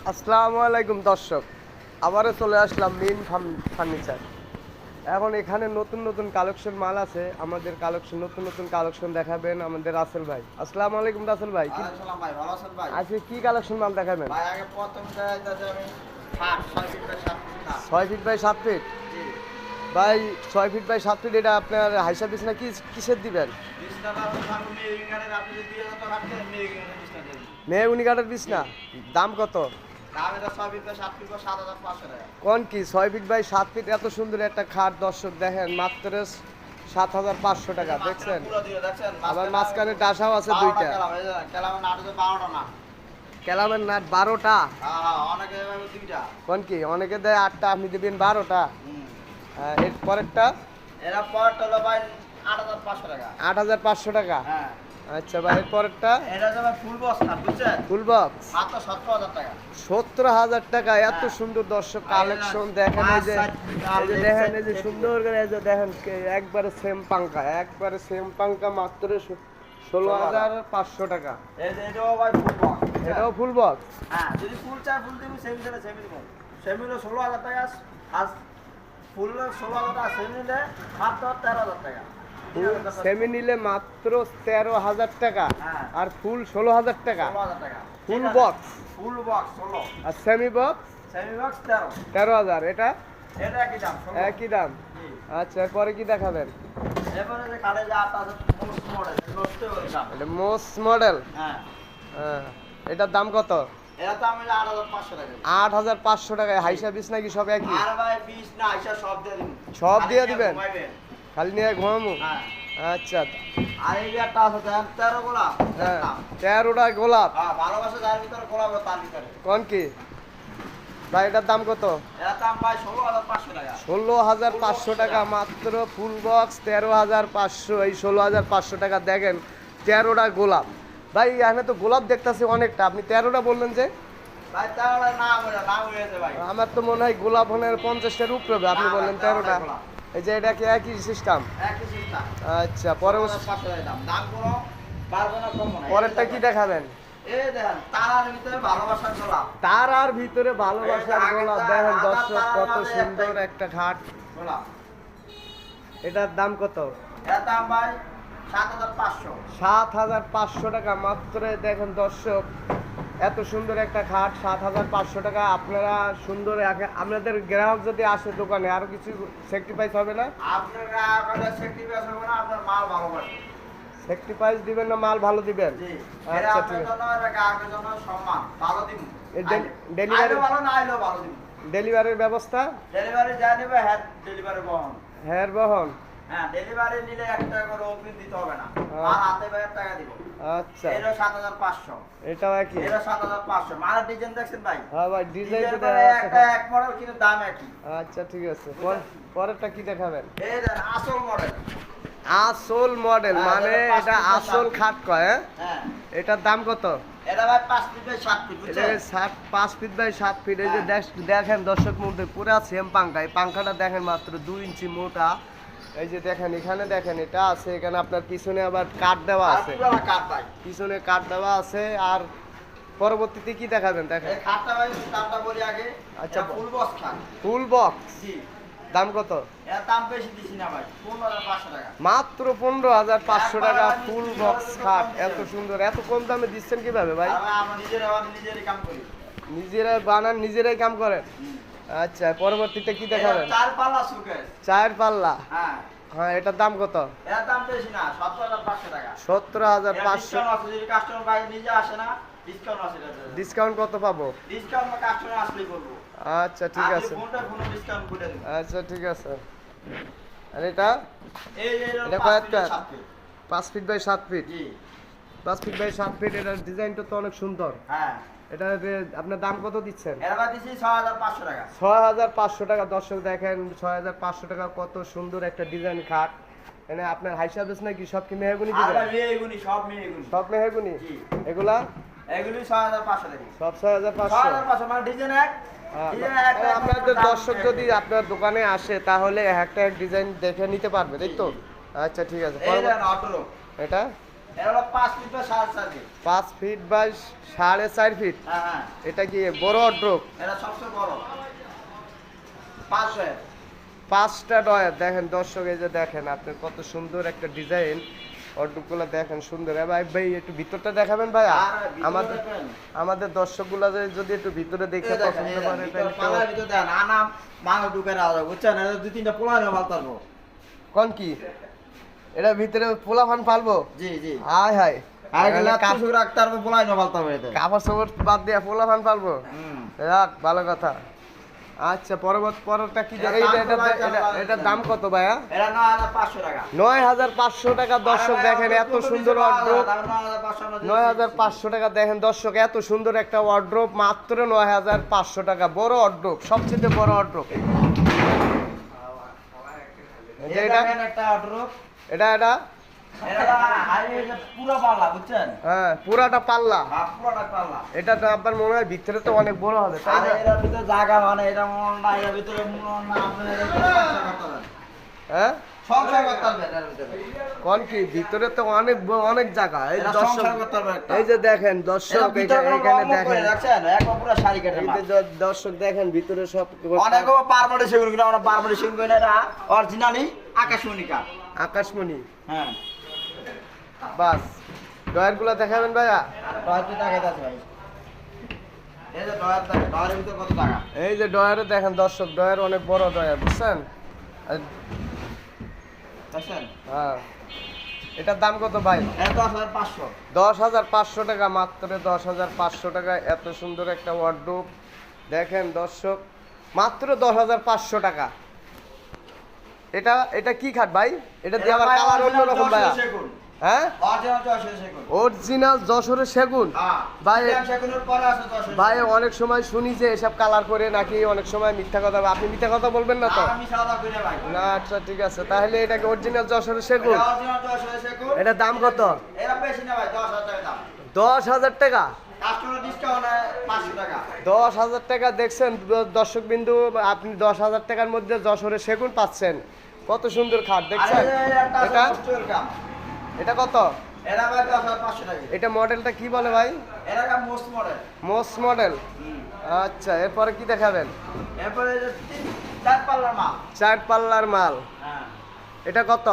আসসালামু আলাইকুম দর্শক, আবারও চলে আসলাম মিন ফার্নিচার। এখন এখানে নতুন নতুন কালেকশন মাল আছে। আমাদের নতুন নতুন কালেকশন দেখাবেন আমাদের রাসেল ভাই। আসসালামু আলাইকুম রাসেল ভাই। আসসালাম ভাই, ভালো আছেন ভাই? আজকে কি কালেকশন মাল দেখাবেন? ভাই আগে প্রথম দেখাইতেছি আমি খাট 6 ফিট বাই 7 ফিট খাট। 6 ফিট বাই 7 ফিট। জি। ভাই 6 ফিট বাই 7 ফিট, এটা আপনার হাইসা বিছনা কিসের দিবেন? বিছনাটা থাকবে মেরিংগানের, আপনি যদি 2000 টাকা রাখেন মেরিংগানের বিছনা দেবেন। মেহগুনি কাঠের বিছনা, দাম কত? দাম এটা 6 ফিট বাই 7 ফিট 7500 টাকা। কোন কি 6 ফিট বাই 7 ফিট এত সুন্দর একটা খাট দর্শক দেখেন মাত্র 7500 টাকা। দেখছেন পুরো দিয়ে দেখছেন, আবার মাঝখানে ডাসাও আছে দুইটা। কেলামের নাট আছে 12টা না। কেলামের নাট 12টা। হ্যাঁ, অনেকে এভাবে দুইটা। কোন কি অনেকে দেয় 8টা, আপনি দেবেন 12টা। হুম। এর পরেরটা এরা পড়টা হলো ভাই 8500 টাকা। 8500 টাকা। হ্যাঁ। আচ্ছা ভাই এর পরেরটা এটা যাবে ফুল বক্স খাট, বুঝছেন? ফুল বক্স মাত্র 17000 টাকা। 17000 টাকা। এত হ্যাঁ। সুন্দর দর্শক কালেকশন দেখেন। এই যে দেখেন, এই যে সুন্দর করে এই যে দেখেন একবারে সেম পাঙ্কা মাত্র 16500 টাকা। এই যে এটাও ভাই ফুল বক্স। এটাও ফুল বক্স। হ্যাঁ, যদি ফুল চাই ফুল দিব, সেমি চাইলে সেমি দিব। সেমি হলো 16000 টাকা, আর ফুল হলো 16000 টাকা, সেমি নিলে মাত্র 13000 টাকা। সেমি নিলে মাত্র 13000 টাকা, হ্যাঁ। আর ফুল 16000 টাকা। 16000 টাকা ফুল বক্স ফুল বক্স 16, আর সেমি বক্স সেমি বক্স 13। 13000। এটা এটা একই দাম 16। একই দাম। জি। আচ্ছা পরে কি দেখাবেন? এরপরে যে কালে যে আটা আছে মোস্ট মডেল, নষ্ট হয়ে দাম। এটা মোস্ট মডেল। হ্যাঁ, এটার দাম কত? এটা দাম হলো 8500 টাকা। 8500 টাকায়। হাইসা বিছ নাকি সব একই? আর ভাই 20 না আইসা সব দিয়ে দিন। সব দিয়ে খালি দিবেন? ঘুমাইবেন। খালি নিয়ে ঘুমামু? হ্যাঁ। আচ্ছা। আর এই যে একটা আছে দেখেন 13 গোলাপ। হ্যাঁ 13টা গোলাপ। হ্যাঁ, ভালোবাসা যার ভিতরে গোলাপ তার ভিতরে। কোন কি ভাই এটার দাম কত? এর দাম ভাই 16500 টাকা। 16500 টাকা মাত্র। Full box 13500। এই 16500 টাকা দেখেন 13টা গোলাপ। ভাই এখানে তো গোলাপ দেখতেছি অনেকটা, আপনি 13টা বললেন যে? ভাই তাহলে নাম হয়েছে ভাই। আমার তো মনে হয় গোলাপ হলে 50টার উপরে হবে, আপনি না, বললেন ভাই, 13টা। গোলাপ। এই যে এটা কি একই সিস্টেম? একই চিন্তা। আচ্ছা পরে 16500 টাকা দাম। দাম কোনো বাড়বে না, কমবে না। পরেরটা কি দেখাবেন? এই দেখেন তারার ভিতরে ভালোবাসার গোলাপ। তার আর ভিতরে ভালোবাসার গোলাপ। দেখেন দর্শক কত সুন্দর একটা ঘাট। গোলাপ। এটার দাম কত? এর দাম ভাই 7500। 7500 টাকা মাত্র। দেখেন দর্শক এত সুন্দর একটা খাট 7500 টাকা। আপনারা সুন্দর আপনাদের গ্রাহক যদি আসে দোকানে আরো কিছু স্যাক্রিফাইস হবে না? আপনার গ্রাহকের স্যাক্রিফাইস হবে না, আপনার মাল ভালোবাসে। স্যাক্রিফাইস দিবেন না মাল ভালো দিবেন? জি। এটা আচ্ছা আপনার ঠিক আছে। জন্য, এটা গ্রাহকের জন্য সম্মান। ভালো দিন। ডেলিভারি ভালো না আইলেও ভালো দিন। ডেলিভারির ব্যবস্থা? ডেলিভারি যা নেবে হ্যাঁ ডেলিভারি বহন। হ্যাঁ বহন। হ্যাঁ, ডেলিভারি নিলে 1 টাকা করে অগ্রিম দিতে হবে না। মাল হাতে পেয়ে টাকা দিব। আচ্ছা এটা 7500। এটাও একই? এটা 7500। মালের ডিজাইন দেখছেন ভাই? হ্যাঁ ভাই ডিজাইন তো ডিজাইন দেখা একটা আছে। এক মডেল কিন্তু দাম একই। আচ্ছা ঠিক আছে। পরেরটা কি দেখাবেন? এই দেখেন আসল মডেল। আসল মডেল হ্যাঁ, মানে এটা এটা 5 ফিট বাই আসল 7 খাট কয়? হ্যাঁ হ্যাঁ। এটার দাম কত? এটা ভাই 5 ফিট বাই 7 ফিট, এটা বুঝছেন? 5 ফিট বাই 7 ফিট। এই যে দেখেন দর্শক মধ্যে পুরা সেম পাঙ্খা। এই পাঙ্খাটা দেখেন মাত্র 2 ইঞ্চি মোটা। এই যে দেখেন এখানে দেখেন এটা আছে, এখানে আপনার পিছনে আবার কাঠ দেওয়া আর আছে। পুরো কাট ভাই। পিছনে কাঠ দেওয়া আছে। আর পরবর্তীতে কি দেখাবেন দেখেন? এই খাটটা ভাই দামটা বলি আগে। আচ্ছা, আচ্ছা, ফুল বক্স খাট। ফুল বক্স জি। দাম কত? এর দাম বেশি দিছি না ভাই, 15500 টাকা। মাত্র 15500 টাকা ফুল বক্স খাট। এত সুন্দর এত কম দামে দিচ্ছেন কিভাবে ভাই? আর ভাই আমরা নিজেরই কাম করি। নিজেরাই বানান নিজেরাই কাম করেন? আচ্ছা পরবর্তীতে কি দেখাবেন? 4 পাল্লা সুকেস। 4 পাল্লা। হ্যাঁ। হ্যাঁ এটার দাম কত? এর দাম বেশি না, 17500 টাকা। 17500। ডিসকাউন্ট আছে, যদি কাস্টমার ভাই নিজে আসে না, ডিসকাউন্ট আছে এটাতে। ডিসকাউন্ট কত পাবো? ডিসকাউন্ট কাস্টমার আসলেই করবো। আচ্ছা ঠিক আছে। ফোন ডিসকাউন্ট করে দেব। আচ্ছা ঠিক আছে। আর এটা? এই যে এটা 5 কয় feet 7 feet. 5 feet by 7 feet. জি। 5 ফিট বাই 7 ফিট। এটার ডিজাইনটা তো অনেক সুন্দর। হ্যাঁ। এটা আপনার দাম কত দিচ্ছেন? এর বাদ দিছি 6500 টাকা। 6500 টাকা। দর্শক দেখেন 6500 টাকা কত সুন্দর একটা ডিজাইন খাট। এখানে আপনার হাইসা বেস নাকি সব কি মেহগুনি আর দিবেন? ভাই মেয়েগুনি, সব মেয়েগুনি। সব মেহগুনি? জি। এগুলা এগুলি 6500 টাকা। সব 6500। 6500 মানে ডিজাইন এক। ডিজাইন এক। আপনাদের দর্শক যদি আপনার দোকানে আসে তাহলে একটা এক ডিজাইন দেখে নিতে পারবে, তাই তো? আচ্ছা ঠিক আছে। এই দেখেন অটো। এটা এটা হলো 5 ফিট বা 4.5 ফিট। 5 feet by 4.5 fit. হ্যাঁ হ্যাঁ, এটা কি বড় ওয়ার্ড্রোব? এটা সবচেয়ে বড় 5 ফিট। 5টা ডয়ার দেখেন দর্শক, এই যে দেখেন আপনি কত সুন্দর একটা ডিজাইন, ওয়ার্ড্রোবগুলো দেখেন সুন্দর। ভাই ভাই একটু ভিতরটা দেখাবেন ভাইয়া, আমাদের আমাদের দর্শকগুলো যদি একটু ভিতরে দেখে পছন্দ করে তাহলে পালার ভিতর দেন আনাম মাল ঢুকে না যায়, বুঝছেন? এটা দুই তিনটা পোলা নিয়ে পালতারবো। কোন কি এটা ভিতরে পোলা ফান পালবো? জি জি, হাই হাই, আর গেলে কাপড় রাখতে পারবো, পোলা নিয়ে পালতারবো এতে। কাপড় সাপড় বাদ দিয়ে পোলা ফান পালবো? যাক ভালো কথা। আচ্ছা পরবর্তীটা কি? এটার দাম কত ভাইয়া? এটা 9500 টাকা। 9500 টাকা। দর্শক দেখেন এত সুন্দর ওয়ার্ড্রোব, 9500 টাকা। দেখেন দর্শক এত সুন্দর একটা ওয়ার্ড্রোব মাত্র 9500 টাকা। বড় ওয়ার্ড্রোব, সবচেয়ে বড় ওয়ার্ড্রোব। এটা একটা অর্ডার, এটা এটা এটা হাইওয়ে পুরো পাল্লা, বুঝছেন? হ্যাঁ পুরাটা পাল্লা। হ্যাঁ পুরোটা পাল্লা। এটা তো আপনার মনে হয় ভিতরে তো অনেক বড় হবে, তাই আর না? এর ভিতরে জায়গা মানে এটা মন না, এর ভিতরে মন না, আপনি এটা সংসার করতে পারবেন। হ্যাঁ সংসার করতে পারবেন এর ভিতরে। কোন কি ভিতরে তো অনেক অনেক জায়গা। এই এটা দর্শক সংসার করতে পারবেন একটা। এই যে দেখেন দর্শক এখানে দেখেন, দেখছেন একবার পুরো শাড়ি কেটে এই মাল। যে দর্শক দেখেন ভিতরে সব অনেক পারমানেন্ট সেগুন কিনা, আমরা পারমানেন্ট সেগুন কিনা, এটা অরিজিনালি আকাশমণিকা। আকাশমণি। হ্যাঁ বাস ডয়ারগুলো দেখাবেন ভাইয়া? ডয়ারটি দেখাইতাছে ভাই, এই যে ডয়ার দেখেন, ডয়ারের ভিতরে কত টাকা। এই যে ডয়ারে দেখেন দর্শক, ডয়ার অনেক বড় ডয়ার, বুঝছেন? দেখছেন? হ্যাঁ এটার দাম কত ভাই? এটা 10500। 10,500 টাকা, মাত্র 10,500 টাকা। এত সুন্দর একটা ওয়ার্ডরোব দেখেন দর্শক, মাত্র 10,500 টাকা। এটা এটা কি খাট ভাই? এটা দিয়ে আবার কালার অন্যরকম ভাইয়া? হ্যাঁ অরিজিনাল 600 সেগুন। অরিজিনাল যশোরের সেগুন। হ্যাঁ ভাই সেগুনের পরে আছে 600। ভাই অনেক সময় শুনি যে এসব কালার করে নাকি অনেক সময় মিথ্যা কথা। আপনি মিথ্যা কথা বলবেন না তো? আমি সাদা কইরা ভাই। না আচ্ছা ঠিক আছে, তাহলে এটাকে অরিজিনাল যশোরের সেগুন। এটা অরিজিনাল 600 সেগুন। এটার দাম কত? এরা বেশি না ভাই, 10000 টাকা দাম। 10,000 টাকা। কাস্টমার ডিসকাউন্ট 500 টাকা। 10,000 টাকা। দেখছেন দর্শক বিন্দু, আপনি 10,000 টাকার মধ্যে যশোরের সেগুন পাচ্ছেন। কত সুন্দর খাট দেখছেন? এটা এটা কত? এরা ভাই 10500 টাকা। এটা মডেলটা কি বলে ভাই? এরা মোস্ট মডেল। Most model. আচ্ছা এরপরে কি দেখাবেন? এরপরে যে 4 পাল্লার মাল। 4 পাল্লার মাল। হ্যাঁ এটা কত?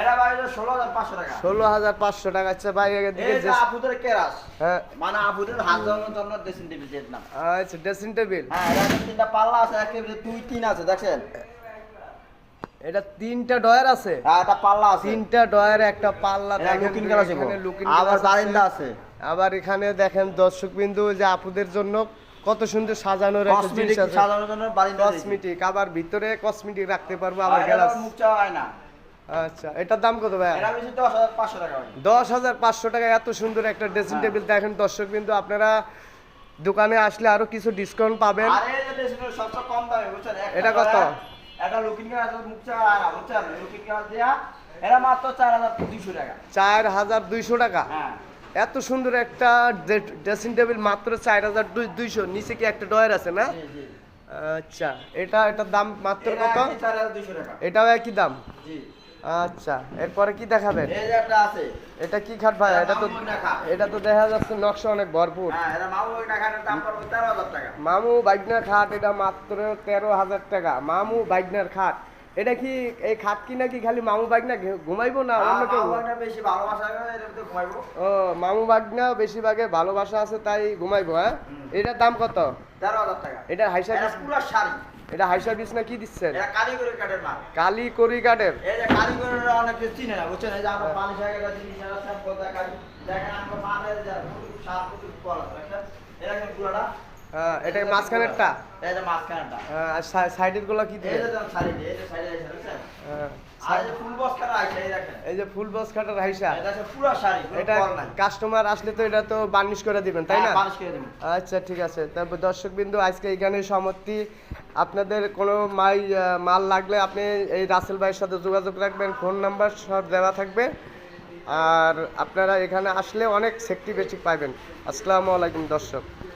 এরা ভাই 16500 টাকা। 16,500 টাকা। আচ্ছা ভাই এদিকে এই যে আপুদের কেরাস, হ্যাঁ মানে আপুদের হাত ধরানোর জন্য ড্রেসিং টেবিল এর নাম। আচ্ছা ড্রেসিং টেবিল। হ্যাঁ এরা তিনটা পাল্লা আছে, একেবারে 2 3 আছে, দেখছেন? এটা 3টা ডয়ার আছে। হ্যাঁ এটা পাল্লা আছে। 3টা ডয়ার একটা পাল্লা এটা দেখেন। লুকিং গ্লাস এখানে লুকিং আবার গ্লাস বারান্দা আছে। আবার এখানে দেখেন দর্শক বিন্দু যে আপুদের জন্য কত সুন্দর সাজানোর একটা জিনিস কসমেটিক আছে। সাজানোর জন্য বারান্দা আছে। কসমেটিক, আবার ভিতরে কসমেটিক রাখতে পারবো, আবার আর গ্লাস। এরা মুখ চাওয়া হয় না। আচ্ছা এটার দাম কত ভাই? এরা বেশি 10500 টাকা ভাই। 10,500 টাকা। এত সুন্দর একটা ড্রেসিং টেবিল দেখেন দর্শক বিন্দু, আপনারা দোকানে আসলে আরো কিছু ডিসকাউন্ট পাবেন। আর এই যে ড্রেসিং টেবিল সবচেয়ে কম দামে, বুঝছেন? এটা কত? এটা লুকিং গ্লাস মুখ চাওয়া হয় না, বুঝছেন? লুকিং গ্লাস দিয়া এরা মাত্র 4200 টাকা। 4,200 টাকা। হ্যাঁ এত সুন্দর একটা ড্রেসিং টেবিল মাত্র 4,200। নিচে কি একটা ডয়ার আছে না? জি জি। আচ্ছা এটার দাম মাত্র এটা কত? 4200 টাকা। এটাও একই দাম। জি। আচ্ছা এরপরে কি দেখাবেন? এই যে একটা আছে। এটা কি খাট ভাই? এটা তো দেখা যাচ্ছে নকশা অনেক ভরপুর। হ্যাঁ এটা মামু একটা খাটের দাম পড়বে 13000 টাকা। মামু বাইকনার খাট, এটা মাত্র 13,000 টাকা। মামু বাইকনার খাট। এটা কি এই খাট কি নাকি খালি মামু বাইকনা ঘুমাইবো না অন্য কেউ? মামু একটা বেশি ভালোবাসা করে এর ভিতরে ঘুমাইবো। ও মামু বাইকনা বেশিরভাগে ভালোবাসা আছে তাই ঘুমাইবো। হ্যাঁ এটার দাম কত? 13000 টাকা। এটা হাইসা এটা পিস? পুরো শাড়ি। এটা হাইসা পিস না কি দিচ্ছেন? এটা কারিগরি কাঠের মাল। কালি করি কাঠের। এই যে কারিগররা অনেক কিছু চিনে না, বুঝছেন? এই যে আমরা পানি জায়গাটা জিনিস আছে সব কথা কাজ দেখেন, আমরা মালের যা সাত ফুট পড়া দেখেন। এটা কি পুরোটা? হ্যাঁ এটা মাঝখানেরটা। এই যে মাঝখানটা। আর সাইডের গুলো কি এই দিবেন? যে সাইডে, এই যে সাইডে আছে, বুঝছেন? হ্যাঁ, আর এই যে ফুল বক্স কাটা আছে, এই দেখেন। এই যে ফুল বক্স কাটার হাইসা। এটা হচ্ছে পুরো শাড়ি, কোনো এটা পর নাই। কাস্টমার আসলে তো এটা তো বার্নিশ করে দিবেন তাই না? হ্যাঁ, বালিশ করে দিবেন। আচ্ছা ঠিক আছে। তারপর দর্শক বিন্দু আজকে এখানে সমাপ্তি। আপনাদের কোনো মাল লাগলে আপনি এই রাসেল ভাইয়ের সাথে যোগাযোগ রাখবেন, ফোন নাম্বার সব দেওয়া থাকবে। আর আপনারা এখানে আসলে অনেক সেফটি বেচিক পাবেন। আসসালামু আলাইকুম দর্শক।